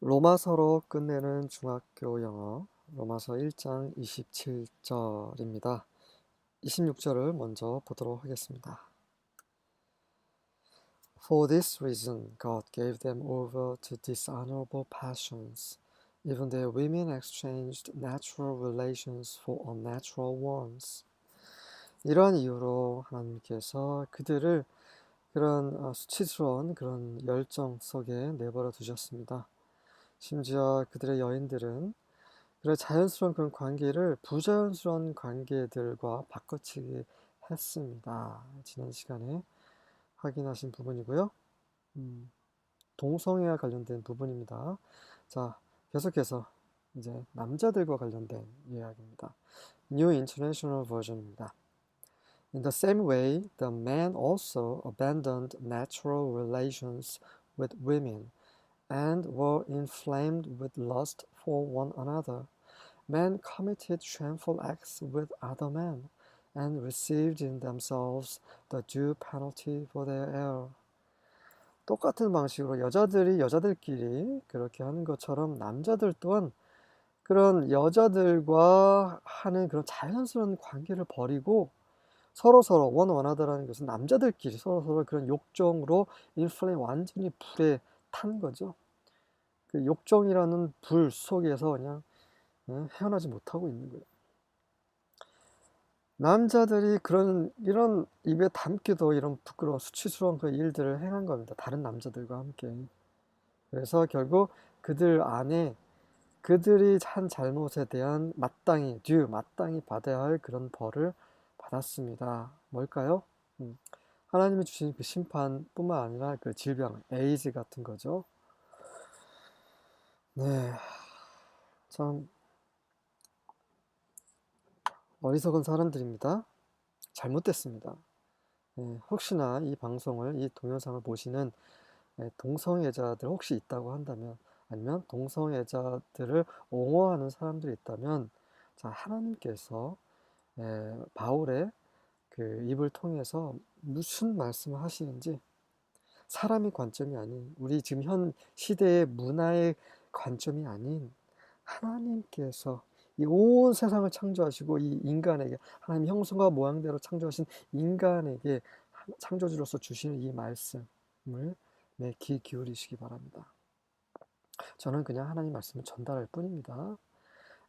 로마서로 끝내는 중학교 영어 로마서 1장 27절입니다. 26절을 먼저 보도록 하겠습니다. For this reason, God gave them over to dishonorable passions. Even their women exchanged natural relations for unnatural ones. 이러한 이유로 하나님께서 그들을 그런 수치스러운 그런 열정 속에 내버려 두셨습니다. 심지어 그들의 여인들은 그런 자연스러운 그런 관계를 부자연스러운 관계들과 바꿔치기 했습니다. 지난 시간에 확인하신 부분이고요. 동성애와 관련된 부분입니다. 자, 계속해서 이제 남자들과 관련된 이야기입니다. New International Version입니다. In the same way, the men also abandoned natural relations with women and were inflamed with lust for one another. Men committed shameful acts with other men and received in themselves the due penalty for their error. 똑같은 방식으로 여자들이 여자들끼리 그렇게 하는 것처럼 남자들 또한 그런 여자들과 하는 그런 자연스러운 관계를 버리고 서로서로 원하다라는 것은 남자들끼리 서로서로 그런 욕정으로 인플레임 완전히 불에 탄 거죠. 그 욕정이라는 불 속에서 그냥 헤어나지 못하고 있는 거예요. 남자들이 이런 입에 담기도 이런 부끄러운 수치스러운 그 일들을 행한 겁니다. 다른 남자들과 함께. 그래서 결국 그들 안에 그들이 한 잘못에 대한 마땅히 받아야 할 그런 벌을 받았습니다. 뭘까요? 하나님이 주신 그 심판뿐만 아니라 그 질병, 에이즈 같은 거죠. 네, 참 어리석은 사람들입니다. 잘못됐습니다. 혹시나 이 방송을, 이 동영상을 보시는 동성애자들 혹시 있다고 한다면, 아니면 동성애자들을 옹호하는 사람들이 있다면, 자, 하나님께서 바울의 그 입을 통해서 무슨 말씀을 하시는지, 사람의 관점이 아닌, 우리 지금 현 시대의 문화의 관점이 아닌 하나님께서 이 온 세상을 창조하시고 이 인간에게 하나님 형상과 모양대로 창조하신 인간에게 창조주로서 주시는 이 말씀을 귀 기울이시기 바랍니다. 저는 그냥 하나님 말씀을 전달할 뿐입니다.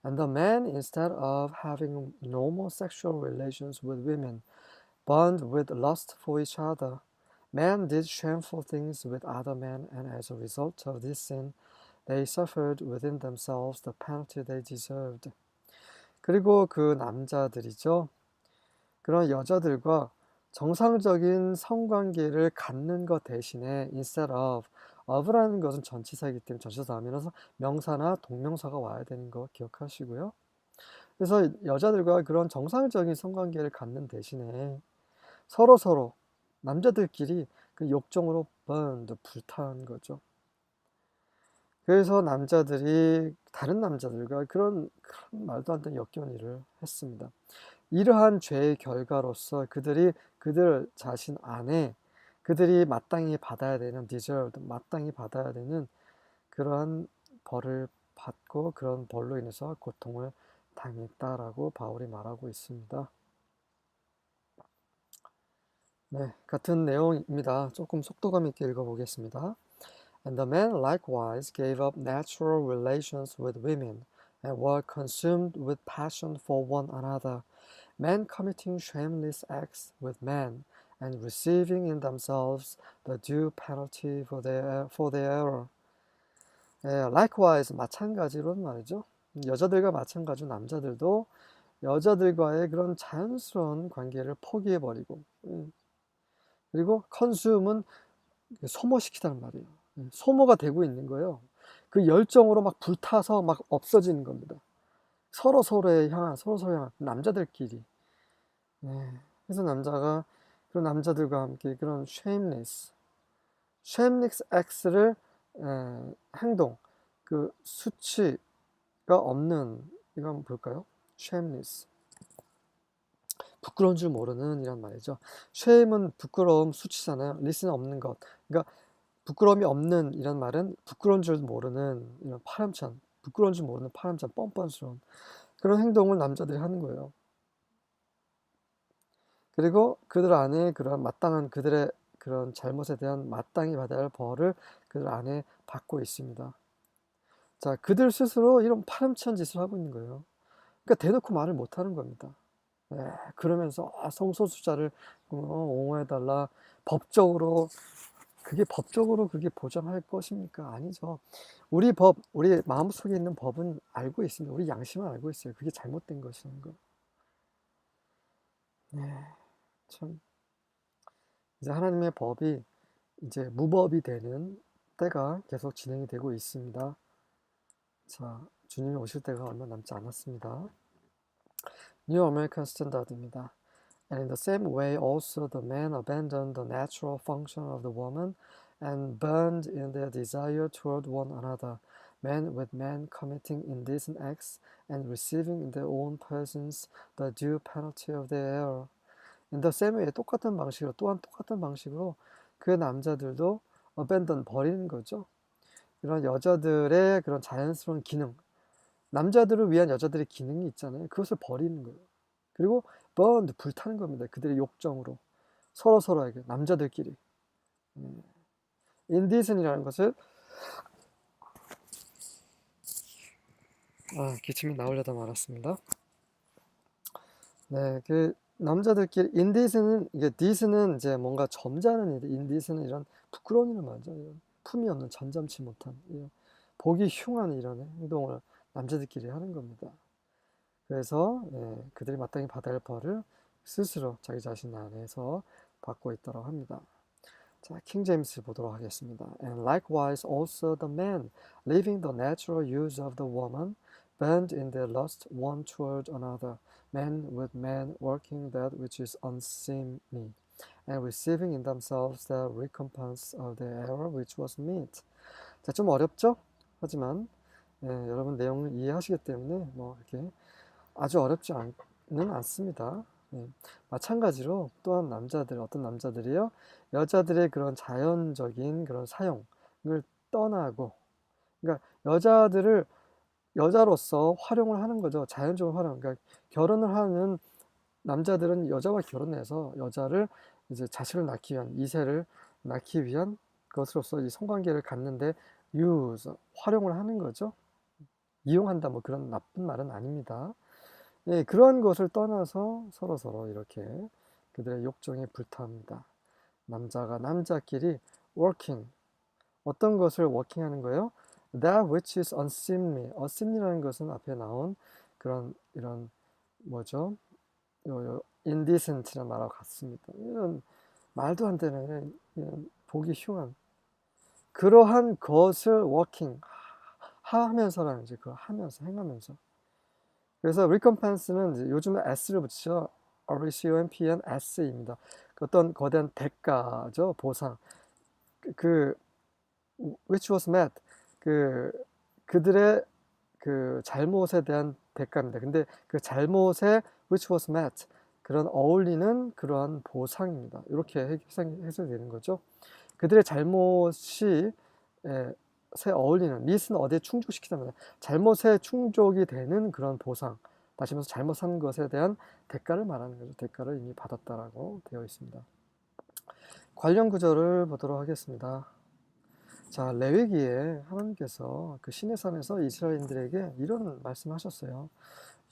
And the men, instead of having normal sexual relations with women, burned with lust for each other. Men did shameful things with other men, and as a result of this sin, they suffered within themselves the penalty they deserved. 그리고 그 남자들이죠. 그런 여자들과 정상적인 성관계를 갖는 것 대신에 instead of라는 것은 전치사이기 때문에 전치사 다음에서 명사나 동명사가 와야 되는 거 기억하시고요. 그래서 여자들과 그런 정상적인 성관계를 갖는 대신에 서로 남자들끼리 그 욕정으로 불탄 거죠. 그래서 남자들이 다른 남자들과 그런 말도 안 되는 역겨운 일을 했습니다. 이러한 죄의 결과로서 그들 자신 안에 그들이 마땅히 받아야 되는 deserved, 마땅히 받아야 되는 그러한 벌을 받고 그런 벌로 인해서 고통을 당했다라고 바울이 말하고 있습니다. 네, 같은 내용입니다. 조금 속도감 있게 읽어보겠습니다. And the men likewise gave up natural relations with women and were consumed with passion for one another, men committing shameless acts with men and receiving in themselves the due penalty for their error. Likewise, 마찬가지로는 말이죠. 여자들과 마찬가지로 남자들도 여자들과의 그런 자연스러운 관계를 포기해버리고 그리고 consume은 소모시키다는 말이에요. 소모가 되고 있는 거예요. 그 열정으로 막 불타서 막 없어지는 겁니다. 서로를 향한 남자들끼리. 그래서 남자가 그런 남자들과 함께 그런 shameless acts를 행동, 그 수치가 없는, 이거 한번 볼까요? shameless. 부끄러운 줄 모르는 이란 말이죠. shame은 부끄러움, 수치잖아요. list는 없는 것. 그러니까 부끄러움이 없는 이런 말은 부끄러운 줄 모르는 이런 파렴치한, 부끄러운 줄 모르는 파렴치한 뻔뻔스러운 그런 행동을 남자들이 하는 거예요. 그리고 그들 안에 그런 마땅한 그들의 그런 잘못에 대한 마땅히 받아야 할 벌을 그들 안에 받고 있습니다. 자, 그들 스스로 이런 파렴치한 짓을 하고 있는 거예요. 그러니까 대놓고 말을 못 하는 겁니다. 예, 그러면서 성소수자를 옹호해달라. 법적으로 그게 보장할 것입니까? 아니죠. 우리 마음속에 있는 법은 알고 있습니다. 우리 양심은 알고 있어요. 그게 잘못된 것이라는 거. 네, 참 이제 하나님의 법이 이제 무법이 되는 때가 계속 진행이 되고 있습니다. 자, 주님이 오실 때가 얼마 남지 않았습니다. New American Standard입니다. And in the same way also the men abandoned the natural function of the woman and burned in their desire toward one another, men with men committing indecent acts and receiving in their own persons the due penalty of their error. In the same way, 또한 똑같은 방식으로 그 남자들도 abandon, 버리는 거죠. 이런 여자들의 그런 자연스러운 기능, 남자들을 위한 여자들의 기능이 있잖아요. 그것을 버리는 거예요. 그리고 burned, 불타는 겁니다. 그들의 욕정으로. 서로에게, 남자들끼리. indecent이라는 것을, 기침이 나오려다 말았습니다. 네, 그 남자들끼리 indecent은 이게 decent은 이제 뭔가 점잖은 일, indecent은 이런 부끄러운 일을 말하죠. 이런 품이 없는 점잖지 못한 이런 보기 흉한 이런 행동을 남자들끼리 하는 겁니다. 그래서 그들이 마땅히 받아야 할 벌을 스스로 자기 자신 안에서 받고 있다고 합니다. 자, 킹 제임스 보도록 하겠습니다. And likewise also the men, leaving the natural use of the woman, burned in their lust one toward another, men with men working that which is unseemly, and receiving in themselves the recompense of the error which was meet. 자, 좀 어렵죠? 하지만 여러분 내용을 이해하시기 때문에 뭐 이렇게 아주 어렵지 않는 않습니다. 마찬가지로 또한 어떤 남자들이요, 여자들의 그런 자연적인 그런 사용을 떠나고, 그러니까 여자들을 여자로서 활용을 하는 거죠. 자연적으로 활용. 그러니까 결혼을 하는 남자들은 여자와 결혼해서 여자를 이제 자식을 낳기 위한, 이세를 낳기 위한 것으로서 이 성관계를 갖는데 활용을 하는 거죠. 이용한다, 뭐 그런 나쁜 말은 아닙니다. 그런 것을 떠나서 서로 이렇게 그들의 욕정에 불타합니다. 남자가 남자끼리 working, 어떤 것을 working 하는 거예요? That which is unseemly. unseemly라는 것은 앞에 나온 그런 이런 뭐죠? indecent이라는 말하고 같습니다. 이런 말도 안 되는 이런 보기 흉한 그러한 것을 working 하면서라는 이제 그 하면서 행하면서. 그래서 recompense는 이제 요즘에 s를 붙이죠. RECOMPN S입니다. 어떤 거대한 대가죠, 보상. 그 which was met, 그들의 그 잘못에 대한 대가입니다. 근데 그 잘못에 which was met, 그런 어울리는 그러한 보상입니다. 이렇게 해석이 되는 거죠. 그들의 잘못이 새 어울리는, 미스는 어디에 충족시키자면 잘못에 충족이 되는 그런 보상, 다시 말해서 잘못한 것에 대한 대가를 말하는 거죠. 대가를 이미 받았다라고 되어 있습니다. 관련 구절을 보도록 하겠습니다. 자, 레위기에 하나님께서 그 시내산에서 이스라엘인들에게 이런 말씀하셨어요.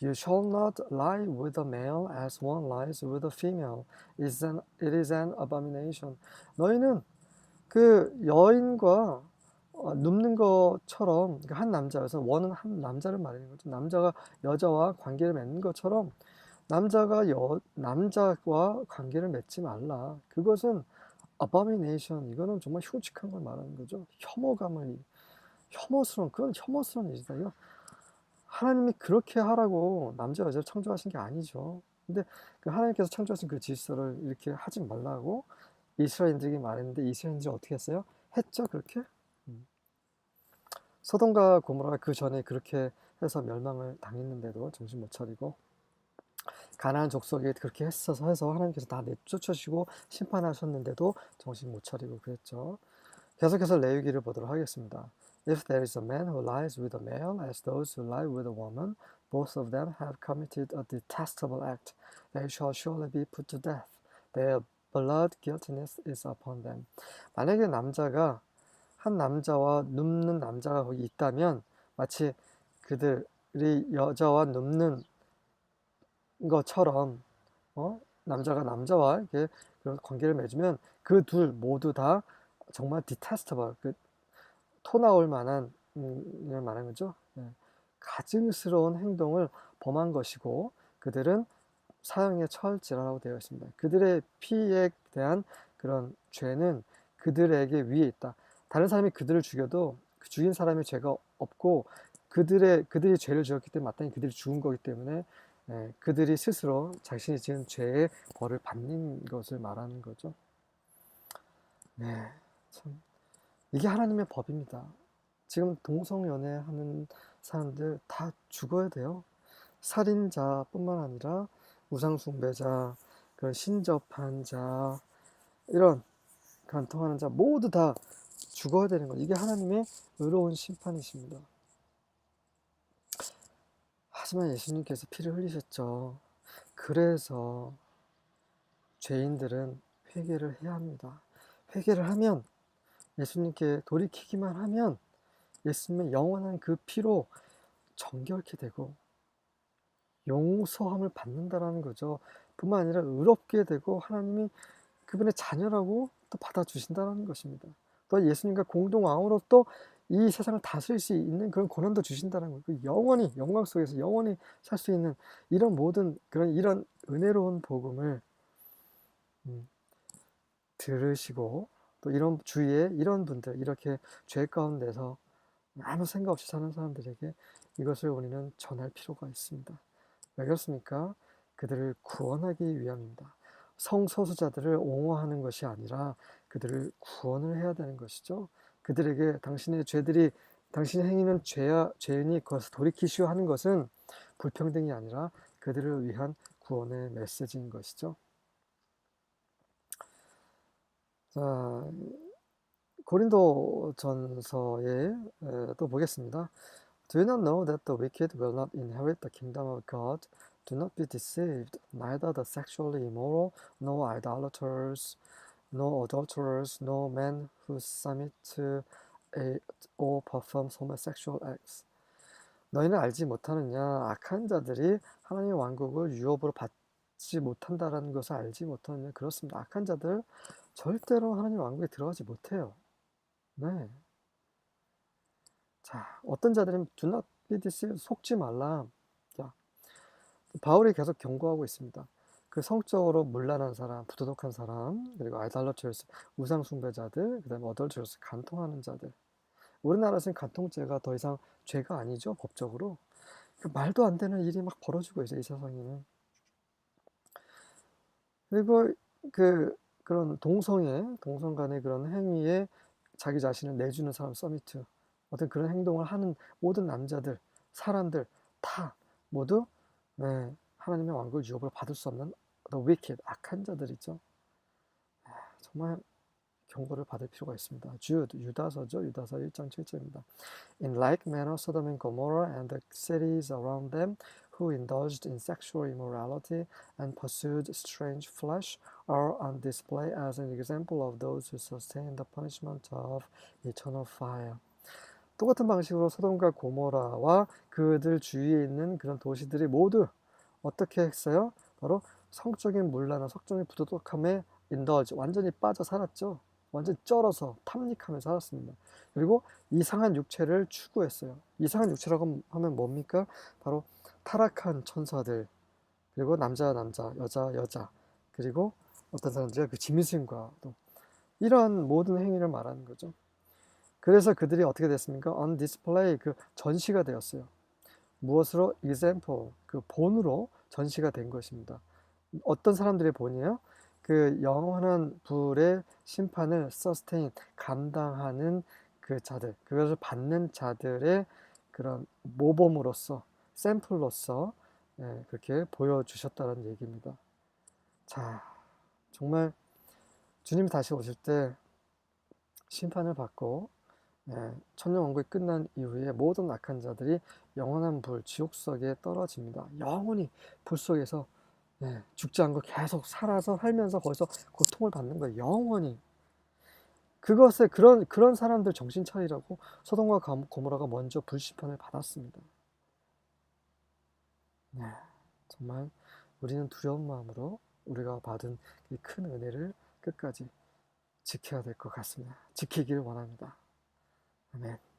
You shall not lie with a male as one lies with a female. It is an abomination. 너희는 그 여인과 눕는 것처럼, 한 남자여서 원은 한 남자를 말하는 거죠. 남자가 여자와 관계를 맺는 것처럼 남자가 남자와 관계를 맺지 말라. 그것은 abomination, 이거는 정말 흉측한 걸 말하는 거죠. 그건 혐오스러운 일이다. 이거 하나님이 그렇게 하라고 남자 여자를 창조하신 게 아니죠. 근데 그 하나님께서 창조하신 그 질서를 이렇게 하지 말라고 이스라엘인들에게 말했는데 이스라엘인들이 어떻게 했어요? 했죠, 그렇게? 소돔과 고모라가 그 전에 그렇게 해서 멸망을 당했는데도 정신 못 차리고, 가나안 족속이 그렇게 해서 하나님께서 다 내쫓으시고 심판하셨는데도 정신 못 차리고 그랬죠. 계속해서 레위기를 보도록 하겠습니다. If there is a man who lies with a male as those who lie with a woman, both of them have committed a detestable act. They shall surely be put to death. Their blood guiltiness is upon them. 만약에 남자가 한 남자와 눕는 남자가 거기 있다면 마치 그들이 여자와 눕는 것처럼 남자가 남자와 이렇게 그런 관계를 맺으면 그 둘 모두 다 정말 detestable, 토 나올 만한 이런 말하는 거죠. 가증스러운 행동을 범한 것이고 그들은 사형에 처할지라고 되어 있습니다. 그들의 피에 대한 그런 죄는 그들에게 위에 있다. 다른 사람이 그들을 죽여도 그 죽인 사람이 죄가 없고 그들이 죄를 지었기 때문에 마땅히 그들이 죽은 거기 때문에 그들이 스스로 자신이 지은 죄의 벌을 받는 것을 말하는 거죠. 네, 참 이게 하나님의 법입니다. 지금 동성연애하는 사람들 다 죽어야 돼요. 살인자뿐만 아니라 우상숭배자, 그 신접한 자, 이런 간통하는 자 모두 다 죽어야 되는 거예요. 이게 하나님의 의로운 심판이십니다. 하지만 예수님께서 피를 흘리셨죠. 그래서 죄인들은 회개를 해야 합니다. 회개를 하면, 예수님께 돌이키기만 하면 예수님의 영원한 그 피로 정결케 되고 용서함을 받는다라는 거죠. 뿐만 아니라 의롭게 되고 하나님이 그분의 자녀라고 또 받아주신다는 것입니다. 또 예수님과 공동왕으로 또 이 세상을 다스릴 수 있는 그런 권한도 주신다는 거예요. 그 영원히 영광 속에서 영원히 살 수 있는 이런 모든 이런 은혜로운 복음을 들으시고 또 이런 주위에 이런 분들, 이렇게 죄 가운데서 아무 생각 없이 사는 사람들에게 이것을 우리는 전할 필요가 있습니다. 왜 그렇습니까? 그들을 구원하기 위함입니다. 성소수자들을 옹호하는 것이 아니라 그들을 구원을 해야 되는 것이죠. 그들에게 당신의 행위는 죄이니 그것을 돌이키시오 하는 것은 불평등이 아니라 그들을 위한 구원의 메시지인 것이죠. 자, 고린도전서에 또 보겠습니다. Do you not know that the wicked will not inherit the kingdom of God? Do not be deceived. Neither the sexually immoral, nor idolaters, nor adulterers, nor men who submit to or perform homosexual acts. 너희는 알지 못하느냐? 악한 자들이 하나님의 왕국을 유업으로 받지 못한다라는 것을 알지 못하느냐? 그렇습니다. 악한 자들 절대로 하나님의 왕국에 들어가지 못해요. 네. 자, 어떤 자들은 do not be deceived, 속지 말라. 자, 바울이 계속 경고하고 있습니다. 그 성적으로 문란한 사람, 부도덕한 사람, 그리고 아이달러처스, 우상 숭배자들, 그다음에 어덜처스, 간통하는 자들. 우리나라에서는 간통죄가 더 이상 죄가 아니죠, 법적으로. 말도 안 되는 일이 막 벌어지고 있어요, 이 세상에는. 그리고 그런 동성 간의 그런 행위에 자기 자신을 내주는 사람, 서미트, 어떤 그런 행동을 하는 모든 남자들, 사람들 다 모두 하나님의 왕국을 유업으로 받을 수 없는 the wicked, 악한 자들이죠. 정말 경고를 받을 필요가 있습니다. 유다서죠. 유다서 1장 7절입니다. In like manner, Sodom and Gomorrah and the cities around them, who indulged in sexual immorality and pursued strange flesh, are on display as an example of those who sustain the punishment of eternal fire. 똑같은 방식으로 소돔과 고모라와 그들 주위에 있는 그런 도시들이 모두 어떻게 했어요? 바로 성적인 문란한 성적인 부도덕함에 indulge, 완전히 빠져 살았죠. 완전히 쩔어서 탐닉하며 살았습니다. 그리고 이상한 육체를 추구했어요. 이상한 육체라고 하면 뭡니까? 바로 타락한 천사들, 그리고 남자, 여자, 그리고 어떤 사람들이 그 짐승과 또 이러한 모든 행위를 말하는 거죠. 그래서 그들이 어떻게 됐습니까? on display, 그 전시가 되었어요. 무엇으로? example, 그 본으로 전시가 된 것입니다. 어떤 사람들의 본이에요? 그 영원한 불의 심판을 sustain, 감당하는 그 자들, 그것을 받는 자들의 그런 모범으로서, 샘플로서 그렇게 보여주셨다는 얘기입니다. 자, 정말 주님이 다시 오실 때 심판을 받고 천년왕국이 끝난 이후에 모든 악한 자들이 영원한 불, 지옥석에 떨어집니다. 영원히 불 속에서 죽지 않고 계속 살면서 거기서 고통을 받는 거예요. 영원히. 그것에 그런 사람들 정신 차리라고 소돔과 고모라가 먼저 불심판을 받았습니다. 정말 우리는 두려운 마음으로 우리가 받은 이 큰 은혜를 끝까지 지켜야 될 것 같습니다. 지키길 원합니다. 아멘.